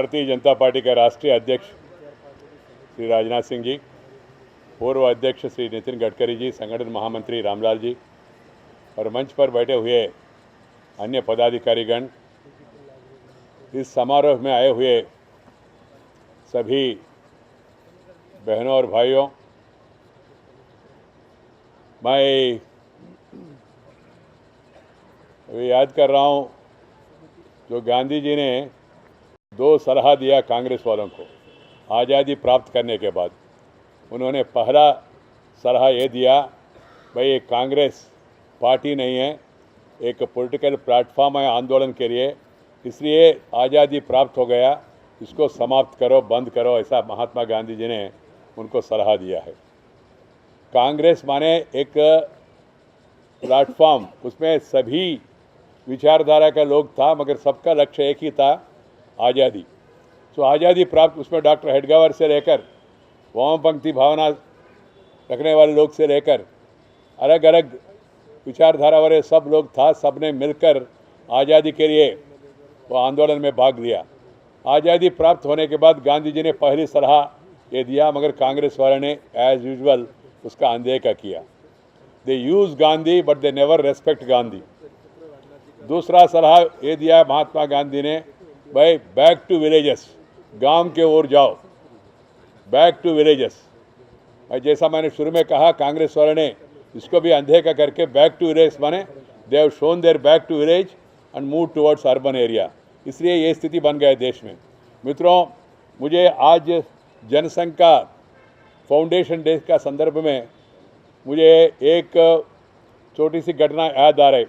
Bharatiya Janata party के राष्ट्रीय अध्यक्ष श्री राजनाथ सिंह जी, पूर्व अध्यक्ष श्री नितिन गडकरी जी, संगठन महामंत्री रामलाल जी और मंच पर बैठे हुए अन्य पदाधिकारीगण, इस समारोह में आए हुए सभी बहनों और भाइयों, मैं अभी याद कर रहा हूँ जो गांधी जी ने 2 सलाह दिया कांग्रेस वालों को आज़ादी प्राप्त करने के बाद। उन्होंने पहला सलाह ये दिया, भाई ये कांग्रेस पार्टी नहीं है, एक पॉलिटिकल प्लेटफॉर्म है आंदोलन के लिए, इसलिए आज़ादी प्राप्त हो गया, इसको समाप्त करो, बंद करो, ऐसा महात्मा गांधी जी ने उनको सलाह दिया है। कांग्रेस माने एक प्लेटफॉर्म, उसमें सभी विचारधारा का लोग था, मगर सबका लक्ष्य एक ही था, आज़ादी। तो आज़ादी प्राप्त, उसमें डॉक्टर हेडगेवार से लेकर वामपंथी भावना रखने वाले लोग से लेकर अलग अलग विचारधारा वाले सब लोग था, सब ने मिलकर आज़ादी के लिए वो आंदोलन में भाग लिया। आज़ादी प्राप्त होने के बाद गांधी जी ने पहली सलाह ये दिया, मगर कांग्रेस वाले ने एज यूजुअल उसका अनदेखा किया। They use Gandhi but they never respect Gandhi. दूसरा सलाह ये दिया महात्मा गांधी ने, भाई बैक टू विलेजेस, गांव के ओर जाओ, बैक टू विलेजेस। जैसा मैंने शुरू में कहा, कांग्रेस वाले ने इसको भी अनदेखा करके बैक टू विलेज माने they have shown their back to village and move towards urban area, इसलिए ये स्थिति बन गई देश में। मित्रों, मुझे आज जनसंघ का फाउंडेशन डे का संदर्भ में मुझे एक छोटी सी घटना याद आ रही।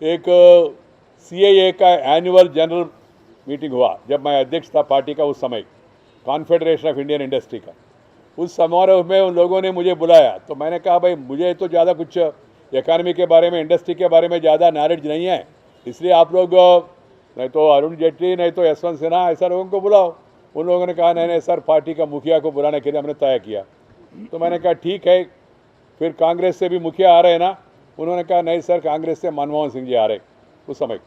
एक CAA का एनुअल जनरल मीटिंग हुआ जब मैं अध्यक्ष था पार्टी का, उस समय कॉन्फेडरेशन ऑफ इंडियन इंडस्ट्री का। उस समारोह में उन लोगों ने मुझे बुलाया, तो मैंने कहा भाई मुझे तो ज़्यादा कुछ इकॉनमी के बारे में, इंडस्ट्री के बारे में ज़्यादा नॉलेज नहीं है, इसलिए आप लोग नहीं तो अरुण जेटली नहीं तो यशवंत सिन्हा ऐसा लोगों को बुलाओ। उन लोगों ने कहा नहीं नहीं सर, पार्टी का मुखिया को बुलाने के लिए हमने तय किया। तो मैंने कहा ठीक है, फिर कांग्रेस से भी मुखिया आ रहे हैं ना? उन्होंने कहा नहीं सर, कांग्रेस से मनमोहन सिंह जी आ रहे उस समय।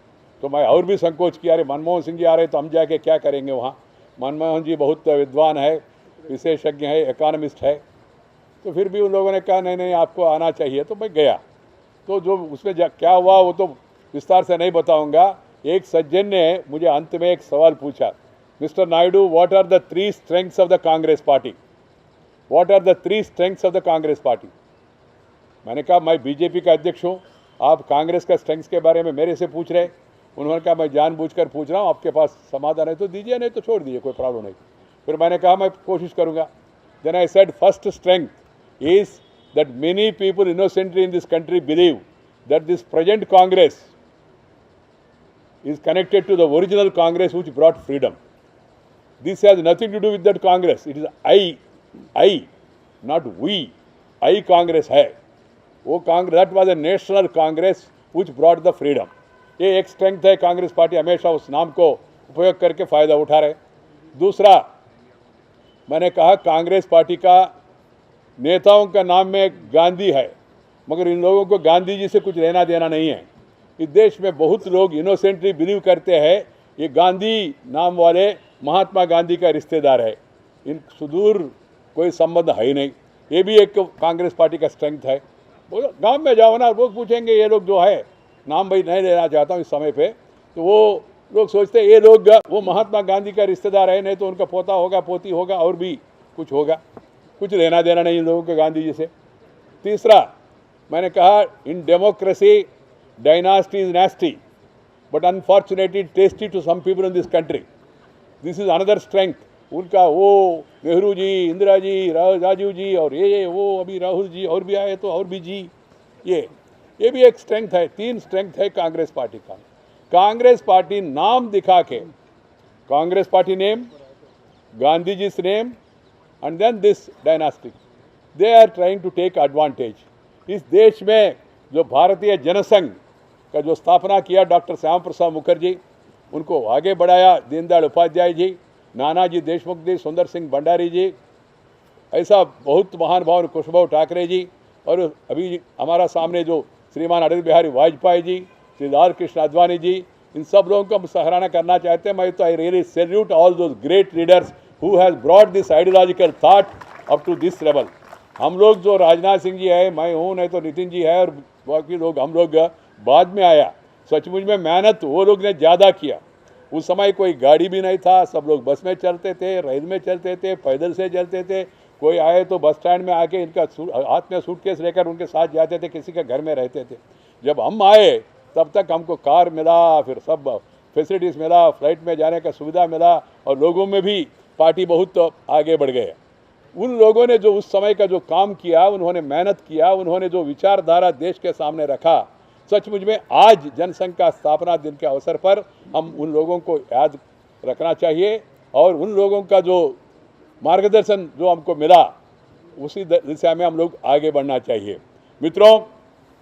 तो मैं और भी संकोच किया, अरे मनमोहन सिंह जी आ रहे तो हम जाके क्या करेंगे वहाँ? मनमोहन जी बहुत विद्वान है, विशेषज्ञ है, इकोनॉमिस्ट है। तो फिर भी उन लोगों ने कहा नहीं नहीं आपको आना चाहिए, तो मैं गया। तो जो उसमें क्या हुआ वो तो विस्तार से नहीं बताऊंगा। एक सज्जन ने मुझे अंत में एक सवाल पूछा, mister Naidu, what are the 3 strengths of the Congress party? What are the 3 strengths of the Congress party? मैंने कहा मैं बीजेपी का अध्यक्ष हूँ, आप कांग्रेस का स्ट्रेंथ्स के बारे में मेरे से पूछ रहे। उन्होंने कहा मैं जानबूझकर पूछ रहा हूँ, आपके पास समाधान है तो दीजिए, नहीं तो छोड़ दीजिए, कोई प्रॉब्लम नहीं। फिर मैंने कहा मैं कोशिश करूँगा। Then I said first strength is that many people innocently in this country believe that this present Congress is connected to the original Congress which brought freedom. This has nothing to do with that Congress. It is I, not we. I Congress है वो Congress, that was a national Congress which brought the freedom. ये एक strength है, Congress party हमेशा उस नाम को उपयोग करके फ़ायदा उठा रहे। दूसरा, मैंने कहा कांग्रेस पार्टी का नेताओं का नाम में गांधी है, मगर इन लोगों को गांधी जी से कुछ लेना देना नहीं है। इस देश में बहुत लोग इनोसेंटली बिलीव करते हैं ये गांधी नाम वाले महात्मा गांधी का रिश्तेदार है, इन सुदूर कोई संबंध है ही नहीं। ये भी एक कांग्रेस पार्टी का स्ट्रेंथ है। गांव में जाओ ना, लोग पूछेंगे ये लोग जो है, नाम भाई नहीं लेना चाहता हूँ इस समय पे, तो वो लोग सोचते हैं ये लोग वो महात्मा गांधी का रिश्तेदार है, नहीं तो उनका पोता होगा, पोती होगा, और भी कुछ होगा। कुछ लेना देना नहीं इन लोगों को गांधी जी से। तीसरा, मैंने कहा in democracy dynasty is nasty, but unfortunately tasty to some people in this country. This is another strength. उनका वो नेहरू जी, इंदिरा जी, राजीव जी और ये वो अभी राहुल जी और भी आए तो और भी जी, ये भी एक स्ट्रेंथ है। 3 स्ट्रेंथ है कांग्रेस पार्टी का। कांग्रेस पार्टी नाम दिखा के, Congress party name, Gandhi ji name and then this dynasty, they are trying to take advantage. इस देश में जो भारतीय जनसंघ का जो स्थापना किया डॉक्टर श्यामा प्रसाद मुखर्जी, उनको आगे बढ़ाया दीनदयाल उपाध्याय जी, नानाजी देशमुख जी, सुंदर सिंह भंडारी जी, ऐसा बहुत महानुभाव कुशभाऊ ठाकरे जी, और अभी हमारा सामने जो श्रीमान अटल बिहारी वाजपेयी जी, श्री लाल कृष्ण आडवाणी जी, इन सब लोगों को हम सराहना करना चाहते हैं। मैं तो I really salute all those great leaders who has brought this ideological thought up to this level. हम लोग जो राजनाथ सिंह जी है, मैं हूँ, नहीं तो नितिन जी है और बाकी लोग, हम लोग बाद में आया। सचमुच में मेहनत वो लोग ने ज़्यादा किया। उस समय कोई गाड़ी भी नहीं था, सब लोग बस में चलते थे, रेल में चलते थे, पैदल से चलते थे। कोई आए तो बस स्टैंड में आके इनका हाथ में सूटकेस लेकर उनके साथ जाते थे, किसी के घर में रहते थे। जब हम आए तब तक हमको कार मिला, फिर सब फैसिलिटीज़ मिला, फ्लाइट में जाने का सुविधा मिला और लोगों में भी पार्टी बहुत आगे बढ़ गए। उन लोगों ने जो उस समय का जो काम किया, उन्होंने मेहनत किया, उन्होंने जो विचारधारा देश के सामने रखा, सचमुच में आज जनसंघ का स्थापना दिन के अवसर पर हम उन लोगों को याद रखना चाहिए और उन लोगों का जो मार्गदर्शन जो हमको मिला उसी दिशा में हम लोग आगे बढ़ना चाहिए। मित्रों,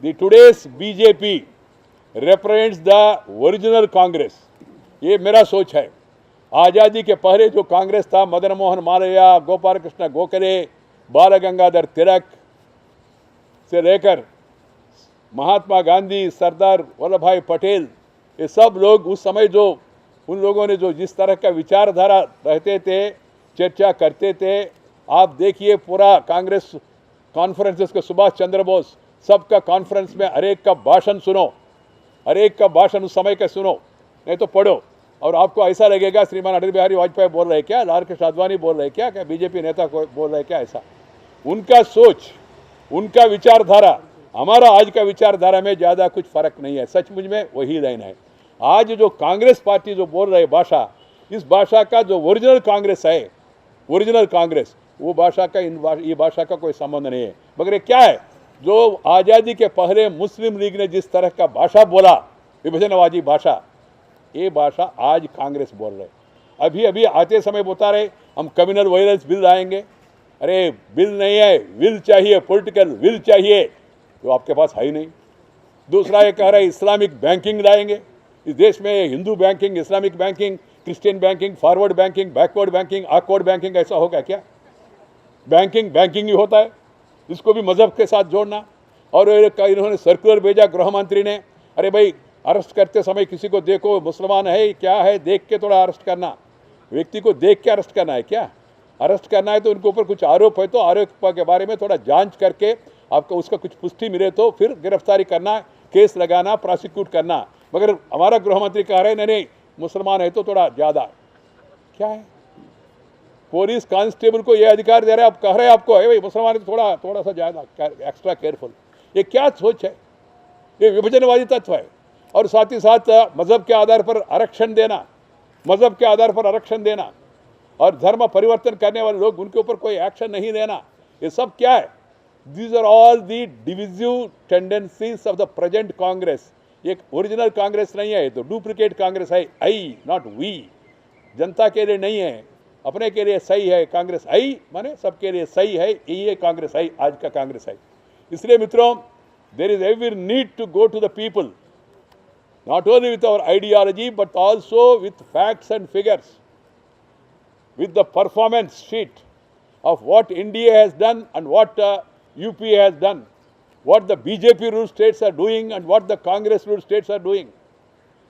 the today's BJP represents the original Congress, ये मेरा सोच है। आज़ादी के पहले जो कांग्रेस था, मदन मोहन मालवीय, गोपाल कृष्ण गोखले, बाल गंगाधर तिलक से लेकर महात्मा गांधी, सरदार वल्लभ भाई पटेल, ये सब लोग उस समय जो उन लोगों ने जो जिस तरह का विचारधारा रहते थे, चर्चा करते थे, आप देखिए पूरा कांग्रेस कॉन्फ्रेंसेस को, सुभाष चंद्र बोस सबका कॉन्फ्रेंस में हर एक का भाषण सुनो, हर एक का भाषण उस समय का सुनो, नहीं तो पढ़ो और आपको ऐसा लगेगा श्रीमान अटल बिहारी वाजपेयी बोल रहे क्या, लाल कृष्ण आडवाणी बोल रहे क्या बीजेपी नेता को बोल रहे क्या, ऐसा उनका सोच, उनका विचारधारा, हमारा आज का विचारधारा में ज़्यादा कुछ फर्क नहीं है। सचमुच में वही लाइन है। आज जो कांग्रेस पार्टी जो बोल रहे भाषा, इस भाषा का जो ओरिजिनल कांग्रेस है, ओरिजिनल कांग्रेस, वो भाषा का ये भाषा का कोई संबंध नहीं है। मगर ये क्या है, जो आज़ादी के पहले मुस्लिम लीग ने जिस तरह का भाषा बोला, विभाजनवादी भाषा, ये भाषा आज कांग्रेस बोल रहे। अभी अभी आते समय बता रहे हम कम्युनल वायलेंस बिल लाएंगे। अरे बिल नहीं है, विल चाहिए, पॉलिटिकल विल चाहिए, तो आपके पास है ही नहीं। दूसरा ये कह रहा है इस्लामिक बैंकिंग लाएंगे इस देश में, Hindu banking, Islamic banking, Christian banking, forward banking, backward banking, awkward banking, ऐसा होगा क्या? बैंकिंग बैंकिंग ही होता है, इसको भी मजहब के साथ जोड़ना। और इन्होंने सर्कुलर भेजा गृह मंत्री ने, अरे भाई अरेस्ट करते समय किसी को देखो मुसलमान है क्या है, देख के थोड़ा अरेस्ट करना, व्यक्ति को देख के अरेस्ट करना है क्या? अरेस्ट करना है तो उनके ऊपर कुछ आरोप है तो आरोप के बारे में थोड़ा जांच करके आपको उसका कुछ पुष्टि मिले तो फिर गिरफ्तारी करना, केस लगाना, प्रोसिक्यूट करना। मगर हमारा गृह मंत्री कह रहे हैं नहीं मुसलमान है तो थोड़ा ज़्यादा, क्या है? पुलिस कांस्टेबल को ये अधिकार दे रहे हैं, आप कह रहे हैं आपको है भाई मुसलमान है तो थोड़ा सा ज़्यादा एक्स्ट्रा केयरफुल। ये क्या सोच है? ये विभाजनवादी तत्व है। और साथ ही साथ मजहब के आधार पर आरक्षण देना, मजहब के आधार पर आरक्षण देना और धर्म परिवर्तन करने वाले लोग, उनके ऊपर कोई एक्शन नहीं लेना, ये सब क्या है? These are all the divisive tendencies of the present Congress. ये ओरिजिनल कांग्रेस नहीं है, तो डुप्लीकेट कांग्रेस है। आई नॉट वी, जनता के लिए नहीं है, अपने के लिए सही है कांग्रेस। आई माने सबके लिए सही है, ये कांग्रेस है, आज का कांग्रेस है। इसलिए मित्रों, there is every need to go to the people, not only with our ideology but also with facts and figures, with the performance sheet of what India has done and what UP has done, what the BJP ruled states are doing and what the Congress ruled states are doing.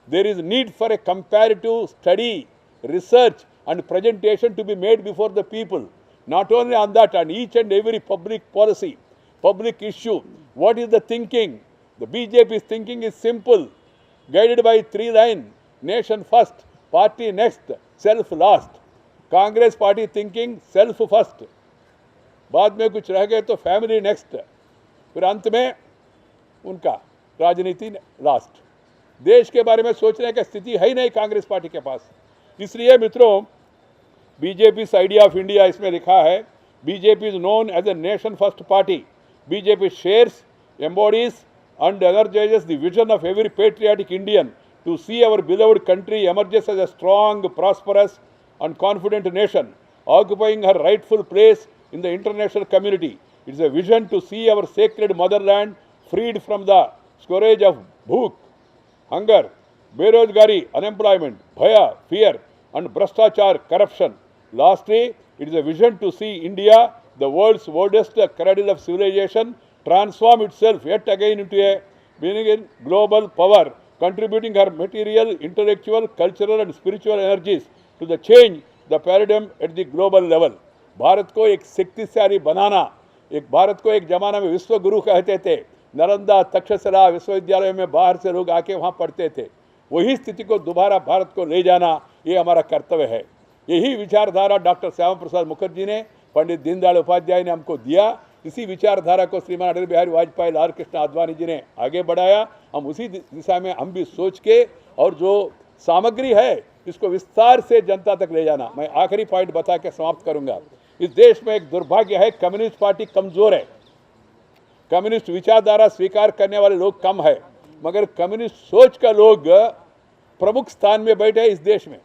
There is need for a comparative study, research and presentation to be made before the people. Not only on that, on each and every public policy, public issue, what is the thinking? The BJP's thinking is simple, guided by three lines: nation first, party next, self last. Congress party thinking self first, बाद में कुछ रह गए तो family next, फिर अंत में उनका राजनीति लास्ट। देश के बारे में सोचने की स्थिति है ही नहीं कांग्रेस पार्टी के पास। इसलिए मित्रों, बीजेपी आइडिया ऑफ इंडिया इसमें लिखा है, BJP is known as a nation first party. BJP shares, embodies and energizes the vision of every patriotic Indian to see our beloved country emerges as a strong, prosperous and confident nation, occupying her rightful place in the international community. It is a vision to see our sacred motherland freed from the scourge of bhook, hunger, berozgari, unemployment, bhaya, fear and brashtachar, corruption. Lastly, it is a vision to see India, the world's oldest cradle of civilization, transform itself yet again into a being global power contributing her material, intellectual, cultural and spiritual energies to the change the paradigm at the global level. Bharat को एक शक्तिशाली बनाना, एक भारत को एक जमाना में विश्व गुरु कहते थे, नालंदा तक्षशिला विश्वविद्यालय में बाहर से लोग आके वहाँ पढ़ते थे, वही स्थिति को दोबारा भारत को ले जाना ये हमारा कर्तव्य है। यही विचारधारा डॉक्टर श्यामा प्रसाद मुखर्जी ने, पंडित दीनदयाल उपाध्याय ने हमको दिया। इसी विचारधारा को श्रीमान अटल बिहारी वाजपेयी, लाल कृष्ण आडवाणी जी ने आगे बढ़ाया। हम उसी दिशा में हम भी सोच के और जो सामग्री है इसको विस्तार से जनता तक ले जाना। मैं आखिरी पॉइंट बता के समाप्त करूंगा। इस देश में एक दुर्भाग्य है, कम्युनिस्ट पार्टी कमजोर है, कम्युनिस्ट विचारधारा स्वीकार करने वाले लोग कम है, मगर कम्युनिस्ट सोच का लोग प्रमुख स्थान में बैठे इस देश में।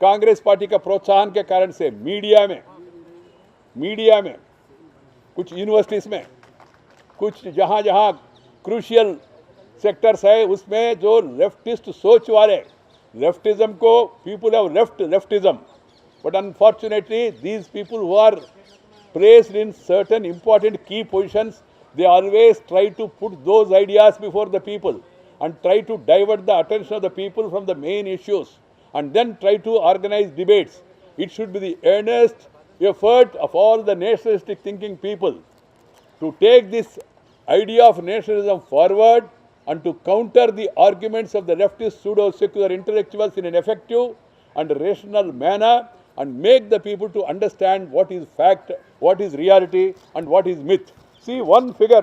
कांग्रेस पार्टी का प्रोत्साहन के कारण से मीडिया में कुछ यूनिवर्सिटीज में, कुछ जहाँ जहाँ क्रूशियल सेक्टर्स है उसमें जो लेफ्टिस्ट सोच वाले, लेफ्टिज्म को people have left leftism, but unfortunately these people who are placed in certain important key positions, they always try to put those ideas before the people and try to divert the attention of the people from the main issues and then try to organize debates. It should be the earnest effort of all the nationalistic thinking people to take this idea of nationalism forward and to counter the arguments of the leftist pseudo-secular intellectuals in an effective and rational manner and make the people to understand what is fact, what is reality and what is myth. See, one figure,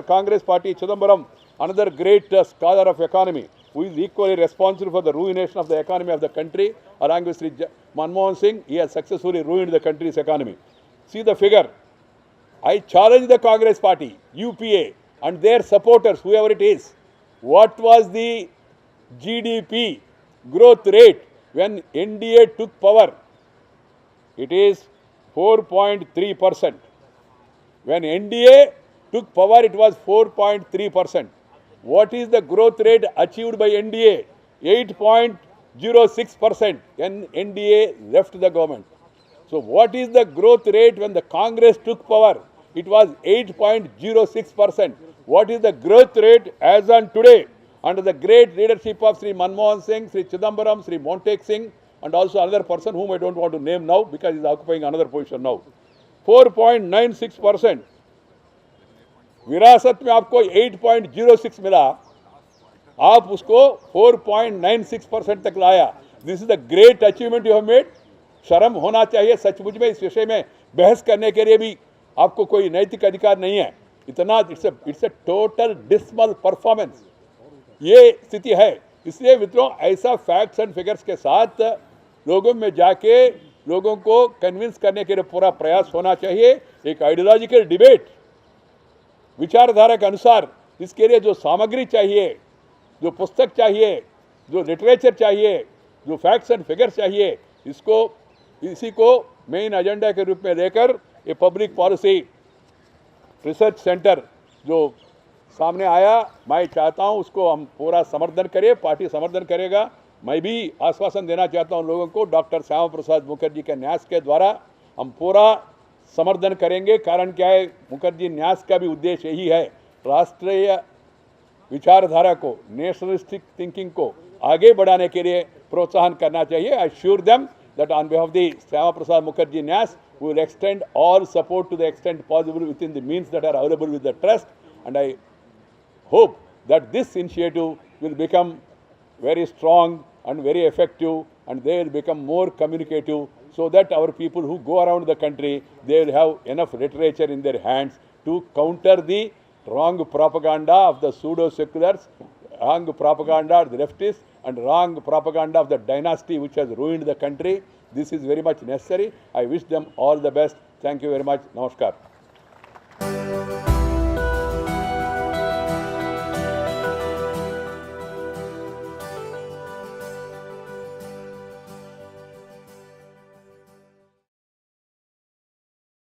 Congress party, Chidambaram, another great scholar of economy, who is equally responsible for the ruination of the economy of the country, along with Sri Manmohan Singh, he has successfully ruined the country's economy. See the figure. I challenge the Congress party, UPA, and their supporters, whoever it is, what was the GDP growth rate when NDA took power? It is 4.3%. When NDA took power, it was 4.3%. What is the growth rate achieved by NDA? 8.06% when NDA left the government. So what is the growth rate when the Congress took power? It was 8.06%. What is the growth rate as on today under the great leadership of Sri Manmohan Singh, Sri Chidambaram, Sri Montek Singh, and also another person whom I don't want to name now because he is occupying another position now. 4.96%. विरासत में आपको 8.06 मिला, आप उसको 4.96% तक लाया. This is the great achievement you have made. शर्म होना चाहिए सचमुच में. इस विषय में बहस करने के लिए भी आपको कोई नैतिक अधिकार नहीं है. इतना it's a total dismal performance. ये स्थिति है. इसलिए मित्रों, ऐसा फैक्ट्स एंड फिगर्स के साथ लोगों में जाके लोगों को कन्विंस करने के लिए पूरा प्रयास होना चाहिए. एक आइडियोलॉजिकल डिबेट विचारधारा के अनुसार, इसके लिए जो सामग्री चाहिए, जो पुस्तक चाहिए, जो लिटरेचर चाहिए, जो फैक्ट्स एंड फिगर्स चाहिए, इसी को मेन एजेंडा के रूप में लेकर ये पब्लिक पॉलिसी रिसर्च सेंटर जो सामने आया, मैं चाहता हूं उसको हम पूरा समर्थन करें. पार्टी समर्थन करेगा. मैं भी आश्वासन देना चाहता हूं लोगों को, डॉक्टर श्यामा प्रसाद मुखर्जी के न्यास के द्वारा हम पूरा समर्थन करेंगे. कारण क्या है, मुखर्जी न्यास का भी उद्देश्य यही है, राष्ट्रीय विचारधारा को, नेशनलिस्टिक थिंकिंग को आगे बढ़ाने के लिए प्रोत्साहन करना चाहिए. I sure them that on behalf of the Syama Prasad Mukherjee NAS, we will extend all support to the extent possible within the means that are available with the trust, and I hope that this initiative will become very strong and very effective, and they will become more communicative, so that our people who go around the country, they will have enough literature in their hands to counter the wrong propaganda of the pseudo-seculars, wrong propaganda of the leftists, and wrong propaganda of the dynasty which has ruined the country. This is very much necessary. I wish them all the best. Thank you very much. Namaskar.